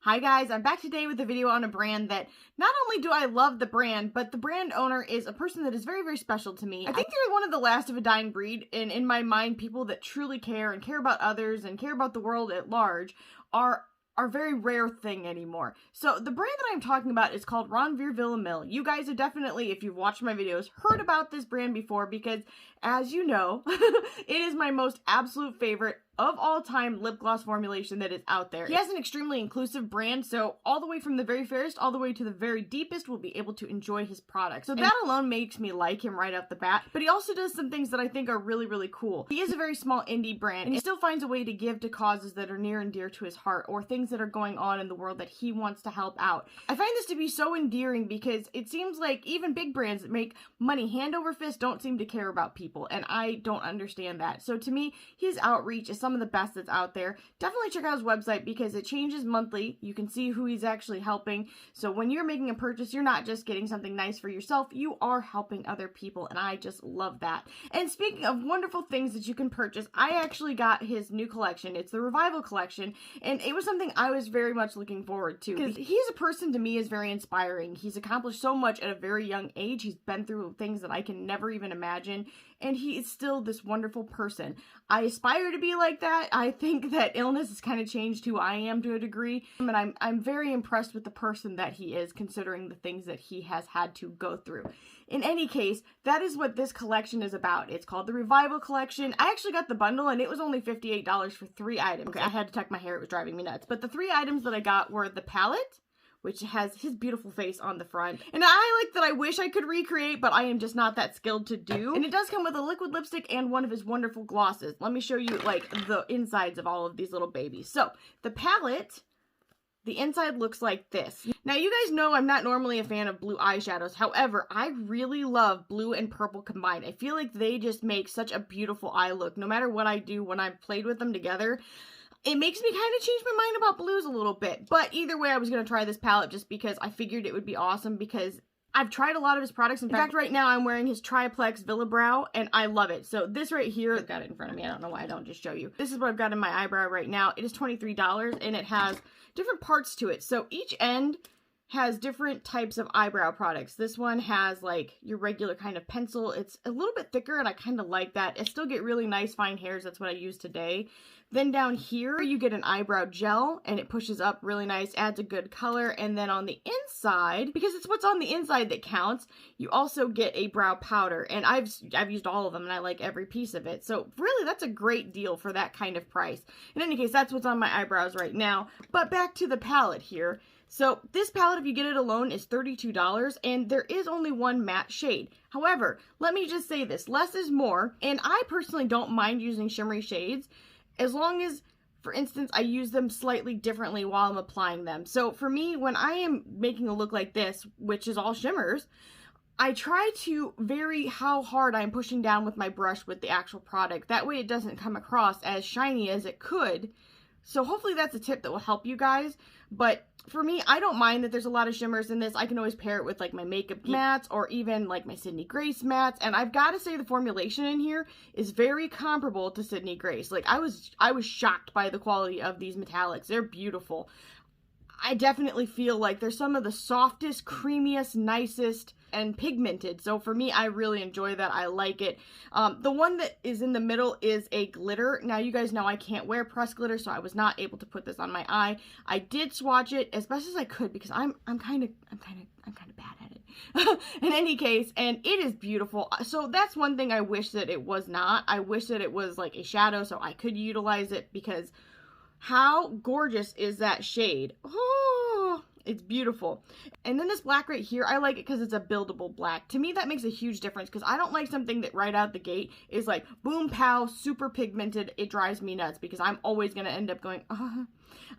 Hi guys, I'm back today with a video on a brand that not only do I love the brand, but the brand owner is a person that is very, very special to me. I think they're one of the last of a dying breed, and in my mind, people that truly care and care about others and care about the world at large are a very rare thing anymore. So the brand that I'm talking about is called Ranvier Villamil. You guys have definitely, if you've watched my videos, heard about this brand before because, as you know, it is my most absolute favorite of all time lip gloss formulation that is out there. He has an extremely inclusive brand, so all the way from the very fairest all the way to the very deepest will be able to enjoy his product. So that alone makes me like him right off the bat, but he also does some things that I think are really, really cool. He is a very small indie brand, and he still finds a way to give to causes that are near and dear to his heart, or things that are going on in the world that he wants to help out. I find this to be so endearing because it seems like even big brands that make money hand over fist don't seem to care about people, and I don't understand that. So to me, his outreach is some of the best that's out there. Definitely check out his website because it changes monthly. You can see who he's actually helping. So when you're making a purchase, you're not just getting something nice for yourself, you are helping other people, and I just love that. And speaking of wonderful things that you can purchase, I actually got his new collection. It's the Revival collection, and it was something I was very much looking forward to because he's a person to me is very inspiring. He's accomplished so much at a very young age. He's been through things that I can never even imagine, and he is still this wonderful person. I aspire to be like that. I think that illness has kind of changed who I am to a degree, and I'm very impressed with the person that he is, considering the things that he has had to go through. In any case, that is what this collection is about. It's called the Revival collection. I actually got the bundle, and it was only $58 for 3 items. Okay, I had to tuck my hair. It was driving me nuts. But the 3 items that I got were the palette, which has his beautiful face on the front. And I like that I wish I could recreate, but I am just not that skilled to do. And it does come with a liquid lipstick and one of his wonderful glosses. Let me show you, like, the insides of all of these little babies. So, the palette, the inside looks like this. Now, you guys know I'm not normally a fan of blue eyeshadows. However, I really love blue and purple combined. I feel like they just make such a beautiful eye look. No matter what I do when I've played with them together, it makes me kind of change my mind about blues a little bit. But either way, I was going to try this palette just because I figured it would be awesome because I've tried a lot of his products. In fact, right now I'm wearing his Triplex Villa Brow, and I love it. So this right here, I've got it in front of me. I don't know why I don't just show you. This is what I've got in my eyebrow right now. It is $23, and it has different parts to it. So each end has different types of eyebrow products. This one has like your regular kind of pencil. It's a little bit thicker, and I kind of like that. I still get really nice fine hairs. That's what I use today. Then down here, you get an eyebrow gel, and it pushes up really nice, adds a good color. And then on the inside, because it's what's on the inside that counts, you also get a brow powder. And I've used all of them, and I like every piece of it. So really, that's a great deal for that kind of price. In any case, that's what's on my eyebrows right now. But back to the palette here. So this palette, if you get it alone, is $32, and there is only one matte shade. However, let me just say this, less is more, and I personally don't mind using shimmery shades, as long as, for instance, I use them slightly differently while I'm applying them. So for me, when I am making a look like this, which is all shimmers, I try to vary how hard I'm pushing down with my brush with the actual product. That way it doesn't come across as shiny as it could. So hopefully that's a tip that will help you guys. But for me, I don't mind that there's a lot of shimmers in this. I can always pair it with like my makeup mattes or even like my Sydney Grace mattes. And I've got to say the formulation in here is very comparable to Sydney Grace. Like I was shocked by the quality of these metallics. They're beautiful. I definitely feel like they're some of the softest, creamiest, nicest, and pigmented. So for me, I really enjoy that. I like it. The one that is in the middle is a glitter. Now you guys know I can't wear pressed glitter, so I was not able to put this on my eye. I did swatch it as best as I could because I'm kind of bad at it. In any case, and it is beautiful. So that's one thing I wish that it was not. I wish that it was like a shadow so I could utilize it because how gorgeous is that shade? Oh, it's beautiful. And then this black right here, I like it because it's a buildable black. To me, that makes a huge difference because I don't like something that right out the gate is like boom, pow, super pigmented. It drives me nuts because I'm always going to end up going,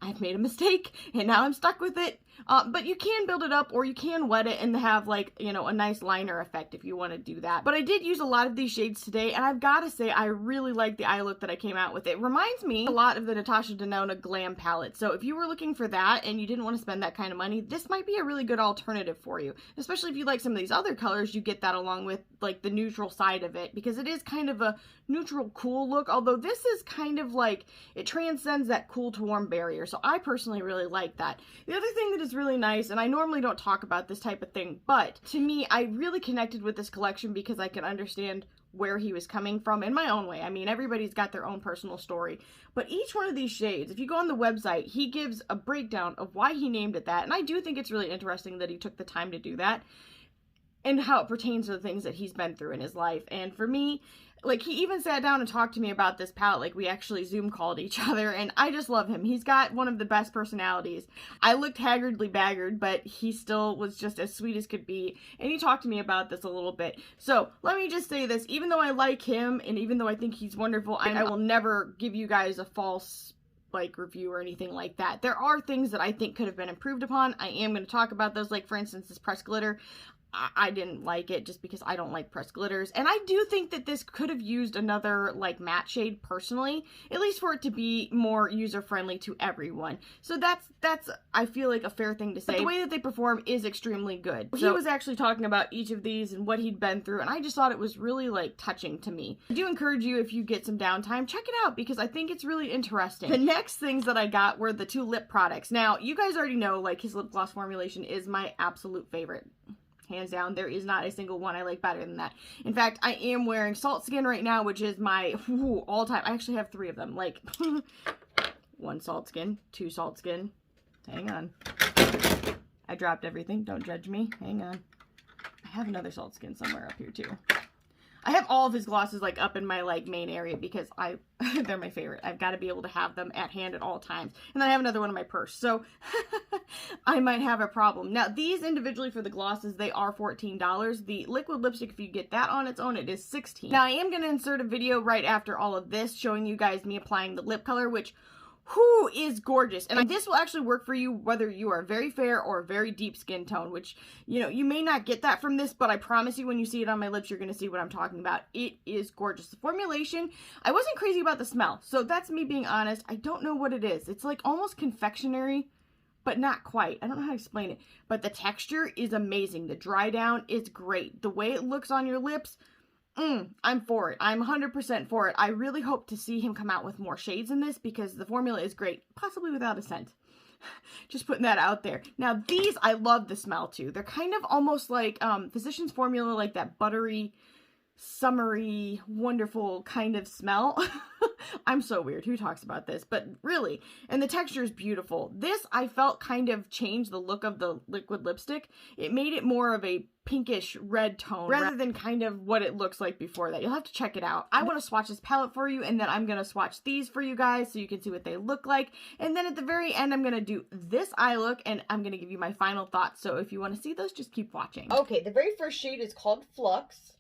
I've made a mistake and now I'm stuck with it. But you can build it up or you can wet it and have like, you know, a nice liner effect if you want to do that. But I did use a lot of these shades today, and I've got to say I really like the eye look that I came out with. It reminds me a lot of the Natasha Denona Glam palette. So if you were looking for that and you didn't want to spend that kind of money, this might be a really good alternative for you. Especially if you like some of these other colors, you get that along with like the neutral side of it because it is kind of a neutral cool look. Although this is kind of like, it transcends that cool to warm beige barrier. So I personally really like that. The other thing that is really nice, and I normally don't talk about this type of thing, but to me, I really connected with this collection because I can understand where he was coming from in my own way. I mean, everybody's got their own personal story, but each one of these shades, if you go on the website, he gives a breakdown of why he named it that, and I do think it's really interesting that he took the time to do that, and how it pertains to the things that he's been through in his life. And for me, like, he even sat down and talked to me about this palette. Like, we actually Zoom called each other, and I just love him. He's got one of the best personalities. I looked haggardly baggered, but he still was just as sweet as could be, and he talked to me about this a little bit. So, let me just say this. Even though I like him, and even though I think he's wonderful, I will never give you guys a false, like, review or anything like that. There are things that I think could have been improved upon. I am going to talk about those, like, for instance, this pressed glitter. I didn't like it just because I don't like pressed glitters. And I do think that this could have used another, like, matte shade personally, at least for it to be more user-friendly to everyone. So that's I feel like a fair thing to say. But the way that they perform is extremely good. So he was actually talking about each of these and what he'd been through, and I just thought it was really, like, touching to me. I do encourage you, if you get some downtime, check it out because I think it's really interesting. The next things that I got were the 2 lip products. Now, you guys already know, like, his lip gloss formulation is my absolute favorite. Hands down, there is not a single one I like better than that. In fact, I am wearing Salt Skin right now, which is my all-time. I actually have 3 of them. Like, 1 Salt Skin, 2 Salt Skin. Hang on. I dropped everything. Don't judge me. Hang on. I have another Salt Skin somewhere up here, too. I have all of his glosses, like, up in my, like, main area because they're my favorite. I've got to be able to have them at hand at all times. And then I have another one in my purse, so I might have a problem. Now, these individually for the glosses, they are $14. The liquid lipstick, if you get that on its own, it is $16. Now, I am going to insert a video right after all of this showing you guys me applying the lip color, which is gorgeous. And this will actually work for you whether you are very fair or very deep skin tone, which, you know, you may not get that from this, but I promise you when you see it on my lips, you're going to see what I'm talking about. It is gorgeous. The formulation, I wasn't crazy about the smell. So that's me being honest. I don't know what it is. It's like almost confectionery, but not quite. I don't know how to explain it. But the texture is amazing. The dry down is great. The way it looks on your lips, I'm for it. I'm 100% for it. I really hope to see him come out with more shades in this because the formula is great, possibly without a scent. Just putting that out there. Now these, I love the smell too. They're kind of almost like Physicians Formula, like that buttery, summery, wonderful kind of smell. I'm so weird. Who talks about this? But really, and the texture is beautiful. This, I felt, kind of changed the look of the liquid lipstick. It made it more of a pinkish red tone rather than kind of what it looks like before that. You'll have to check it out. I want to swatch this palette for you, and then I'm going to swatch these for you guys so you can see what they look like. And then at the very end, I'm going to do this eye look, and I'm going to give you my final thoughts. So if you want to see those, just keep watching. Okay, the very first shade is called Flux.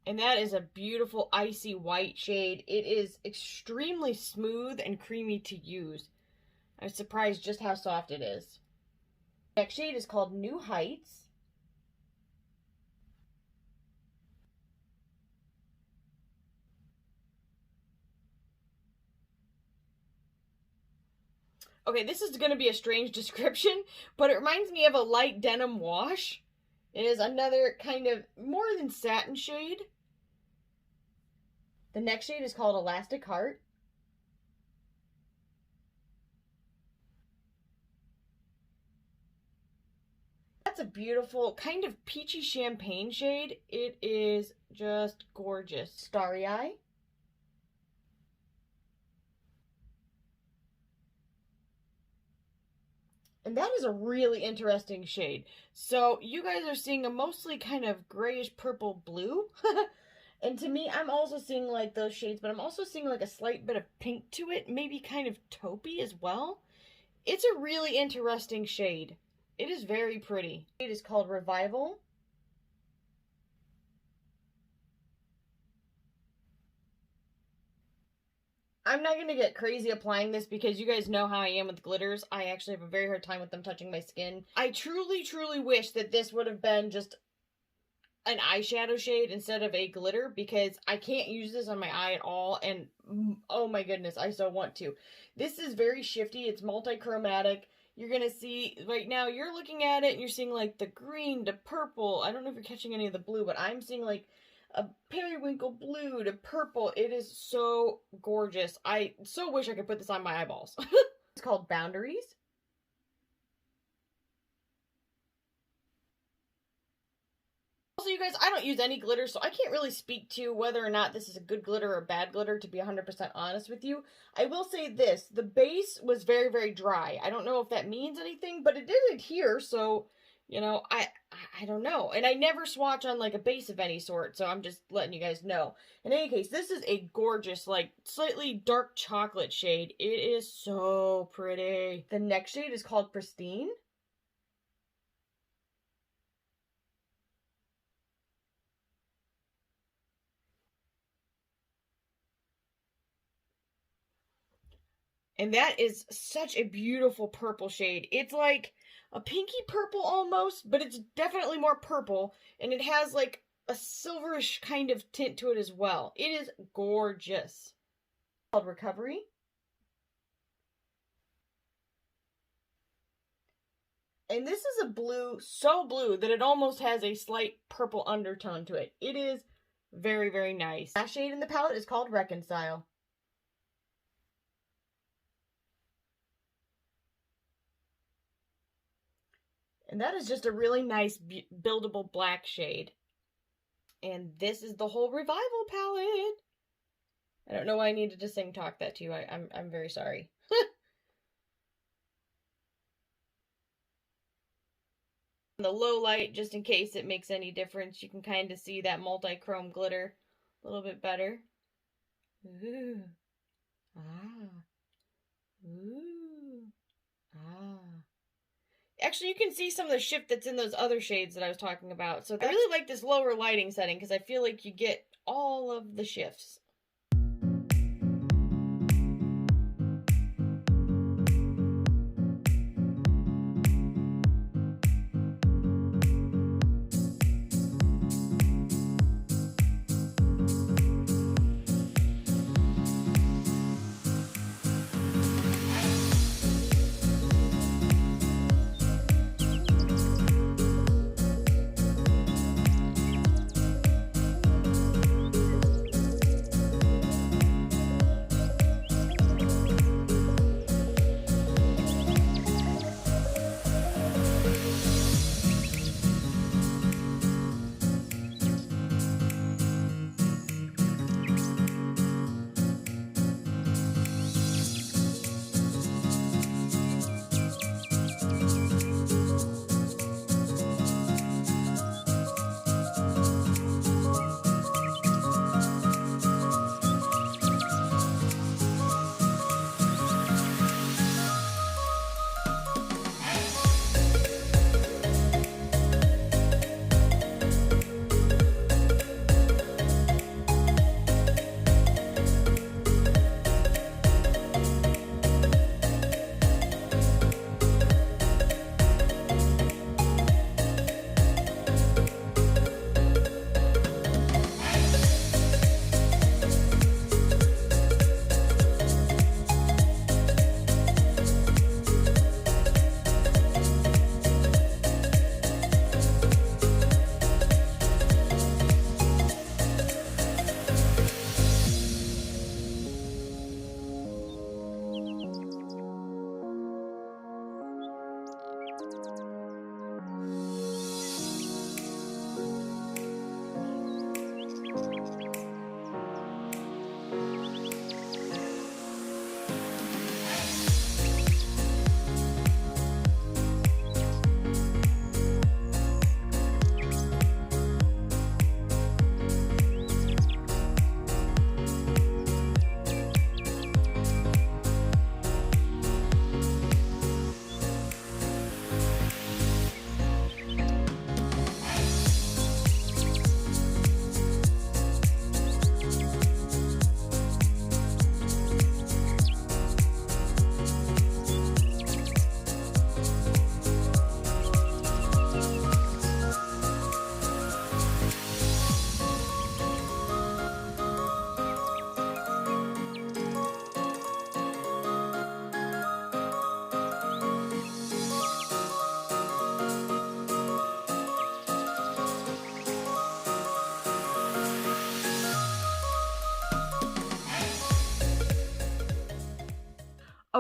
And that is a beautiful icy white shade. It is extremely smooth and creamy to use. I was surprised just how soft it is. The next shade is called New Heights. Okay, this is going to be a strange description, but it reminds me of a light denim wash. It is another kind of more than satin shade. The next shade is called Elastic Heart. That's a beautiful kind of peachy champagne shade. It is just gorgeous. Starry Eye. And that is a really interesting shade. So you guys are seeing a mostly kind of grayish purple blue. And to me, I'm also seeing like those shades, but I'm also seeing like a slight bit of pink to it, maybe kind of taupey as well. It's a really interesting shade. It is very pretty. It is called Revival. I'm not going to get crazy applying this because you guys know how I am with glitters. I actually have a very hard time with them touching my skin. I truly, truly wish that this would have been just an eyeshadow shade instead of a glitter because I can't use this on my eye at all, and oh my goodness, I so want to. This is very shifty. It's multi-chromatic. you're gonna see, right now, you're looking at it and you're seeing like the green to purple. I don't know if you're catching any of the blue, but I'm seeing like a periwinkle blue to purple. It is so gorgeous. I so wish I could put this on my eyeballs. It's called Boundaries. Also, you guys, I don't use any glitter, so I can't really speak to whether or not this is a good glitter or a bad glitter, to be 100% honest with you. I will say this, the base was very, very dry. I don't know if that means anything, but it did adhere, so, you know, I don't know. And I never swatch on, like, a base of any sort, so I'm just letting you guys know. In any case, this is a gorgeous, like, slightly dark chocolate shade. It is so pretty. The next shade is called Pristine. And that is such a beautiful purple shade. It's like a pinky purple almost, but it's definitely more purple. And it has like a silverish kind of tint to it as well. It is gorgeous. It's called Recovery. And this is a blue, so blue that it almost has a slight purple undertone to it. It is very, very nice. Last shade in the palette is called Reconcile. And that is just a really nice buildable black shade. And this is the whole Revival palette. I don't know why I needed to sing talk that to you. I'm very sorry. The low light, just in case it makes any difference, you can kind of see that multi-chrome glitter a little bit better. Ooh. Ah. Ooh. Ah. Actually, you can see some of the shift that's in those other shades that I was talking about. So I really like this lower lighting setting because I feel like you get all of the shifts.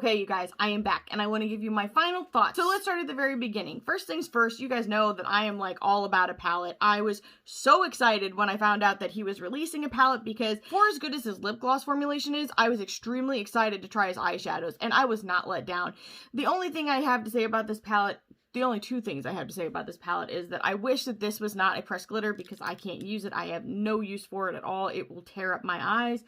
Okay, you guys, I am back, and I want to give you my final thoughts. So let's start at the very beginning. First things first, you guys know that I am like all about a palette. I was so excited when I found out that he was releasing a palette because for as good as his lip gloss formulation is, I was extremely excited to try his eyeshadows, and I was not let down. The only thing I have to say about this palette, the only two things I have to say about this palette is that I wish that this was not a pressed glitter because I can't use it. I have no use for it at all. It will tear up my eyes.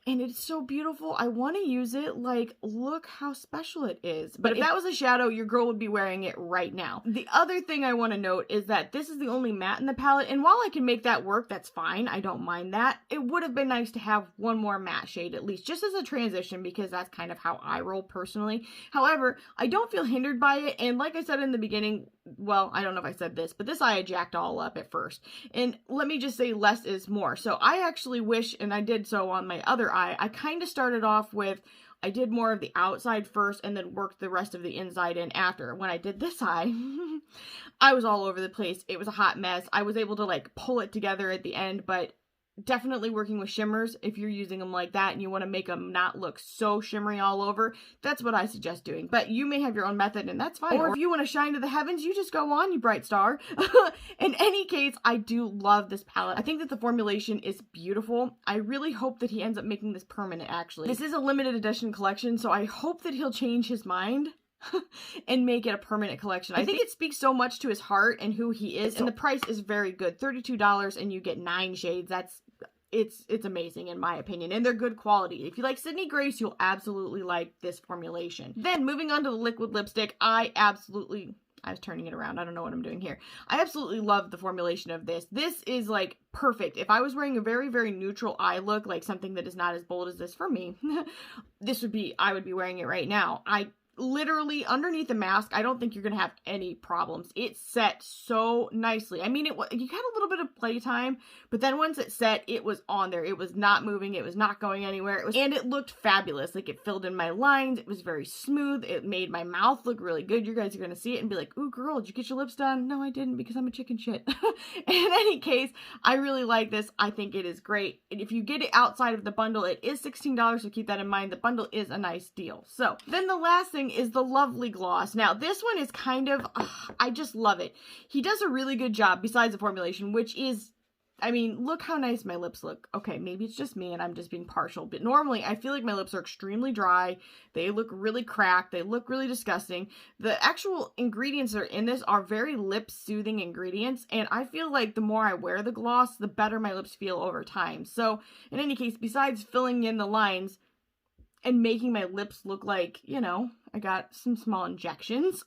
And it's so beautiful. I want to use it. Like, look how special it is. But if that was a shadow, your girl would be wearing it right now. The other thing I want to note is that this is the only matte in the palette. And while I can make that work, that's fine. I don't mind that. It would have been nice to have one more matte shade at least, just as a transition, because that's kind of how I roll personally. However, I don't feel hindered by it. And like I said in the beginning, well, I don't know if I said this, but this eye I jacked all up at first. And let me just say less is more. So I actually wish, and I did so on my other eye, I kind of started off with, I did more of the outside first and then worked the rest of the inside in after. When I did this eye, I was all over the place. It was a hot mess. I was able to like pull it together at the end, but definitely working with shimmers, if you're using them like that and you want to make them not look so shimmery all over, that's what I suggest doing. But you may have your own method and that's fine. Or if you want to shine to the heavens, you just go on, you bright star. In any case, I do love this palette. I think that the formulation is beautiful. I really hope that he ends up making this permanent, actually. This is a limited edition collection, so I hope that he'll change his mind and make it a permanent collection. I think it speaks so much to his heart and who he is, and the price is very good. $32 and you get 9 shades. It's amazing in my opinion, and they're good quality. If you like Sydney Grace, you'll absolutely like this formulation. Then moving on to the liquid lipstick, I was turning it around. I don't know what I'm doing here. I absolutely love the formulation of this. This is like perfect. If I was wearing a very, very neutral eye look, like something that is not as bold as this for me, I would be wearing it right now. Literally underneath the mask, I don't think you're gonna have any problems. It set so nicely. I mean, you had a little bit of playtime, but then once it set, it was on there. It was not moving. It was not going anywhere. And it looked fabulous. Like, it filled in my lines. It was very smooth. It made my mouth look really good. You guys are gonna see it and be like, ooh, girl, did you get your lips done? No, I didn't, because I'm a chicken shit. In any case, I really like this. I think it is great. And if you get it outside of the bundle, it is $16, so keep that in mind. The bundle is a nice deal. So then the last thing is the lovely gloss. Now this one is kind of, I just love it. He does a really good job besides the formulation, which is, I mean, look how nice my lips look. Okay, maybe it's just me and I'm just being partial, but normally I feel like my lips are extremely dry. They look really cracked. They look really disgusting. The actual ingredients that are in this are very lip soothing ingredients, and I feel like the more I wear the gloss, the better my lips feel over time. So in any case, besides filling in the lines and making my lips look like, you know, I got some small injections,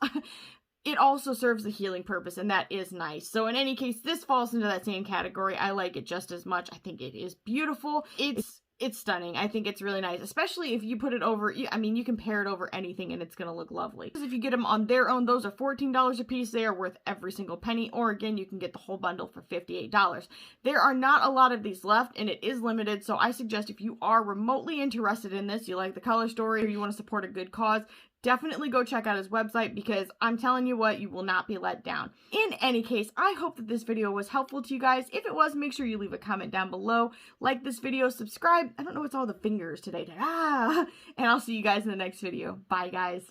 it also serves a healing purpose, and that is nice. So in any case, this falls into that same category. I like it just as much. I think it is beautiful. It's stunning. I think it's really nice, especially if you put it over, I mean, you can pair it over anything and it's going to look lovely. Because if you get them on their own, those are $14 a piece. They are worth every single penny. Or again, you can get the whole bundle for $58. There are not a lot of these left and it is limited. So I suggest if you are remotely interested in this, you like the color story, or you want to support a good cause, definitely go check out his website, because I'm telling you what, you will not be let down. In any case, I hope that this video was helpful to you guys. If it was, make sure you leave a comment down below. Like this video, subscribe. I don't know what's all the fingers today. And I'll see you guys in the next video. Bye, guys.